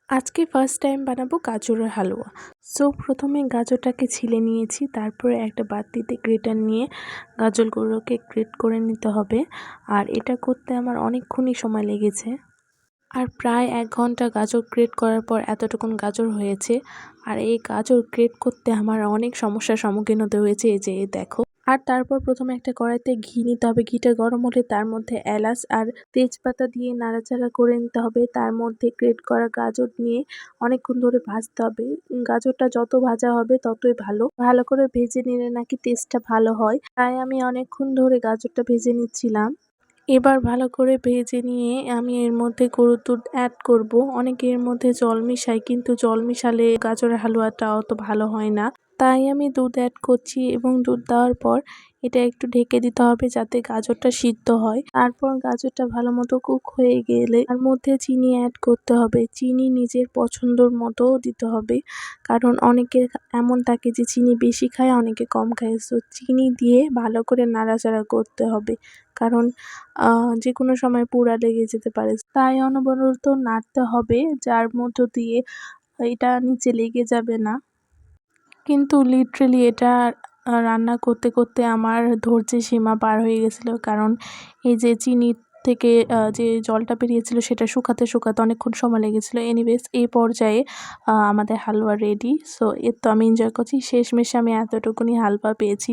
আজকে first time বানাবো গাজরের হালুয়া। সো প্রথমে গাজরটাকে ছিলে নিয়েছি, তারপরে একটা বাটিতে গ্রেটার নিয়ে গাজরগুলোকে গ্রেট করে নিতে হবে। আর এটা করতে আমার অনেকক্ষণই সময় লেগেছে। আর প্রায় ১ ঘন্টা গাজর গ্রেট করার পর এতটুকুন গাজর হয়েছে। আর এই গাজর গ্রেট করতে আমার অনেক সমস্যার সম্মুখীন হতে হয়েছে, এই যে দেখো। আর তারপর প্রথমে একটা কড়াইতে ঘি নিতে হবে। ঘিটা গরম হলে তার মধ্যে এলাচ আর তেজপাতা দিয়ে নাড়াচাড়া করে নিতে হবে। তার মধ্যে গ্রেট করা গাজর নিয়ে অনেকক্ষণ ধরে ভাজতে হবে। গাজরটা যত ভাজা হবে ততই ভালো। ভালো করে ভেজে নিলে নাকি টেস্টটা ভালো হয়। তাই আমি অনেকক্ষণ ধরে গাজরটা ভেজে নিচ্ছিলাম। এবার ভালো করে ভেজে নিয়ে আমি এর মধ্যে গরুর দুধ অ্যাড করব। অনেকে এর মধ্যে জল মিশায়, কিন্তু জল মিশালে গাজরের হালুয়াটা অত ভালো হয় না। তাই আমি দুধ অ্যাড করছি এবং দুধ দেওয়ার পর এটা একটু ঢেকে দিতে হবে যাতে গাজরটা সিদ্ধ হয়। তারপর গাজরটা ভালো মতো কুক হয়ে গেলে তার মধ্যে চিনি অ্যাড করতে হবে। চিনি নিজের পছন্দর মতো দিতে হবে, কারণ অনেকে এমন থাকে যে চিনি বেশি খায়, অনেকে কম খায়। সো চিনি দিয়ে ভালো করে নাড়াচাড়া করতে হবে, কারণ যেকোনো সময় পুড়া লেগে যেতে পারে। তাই অনবরত নাড়তে হবে, যার মধ্য দিয়ে এটা নিচে লেগে যাবে না। কিন্তু লিটারেলি এটা রান্না করতে, করতে আমার ধৈর্যের সীমা পার হয়ে গেছিল। কারণ এই যে চিনি থেকে যে জলটা বেরিয়েছিল সেটা শুকাতে, শুকাতে অনেকক্ষণ সময় লেগেছিল। এনিওয়েজ এই পর্যায়ে আমাদের হালুয়া রেডি। সো এর তো আমি এনজয় করছি। শেষমেশে আমি এতটুকুনি হালুয়া পেয়েছি।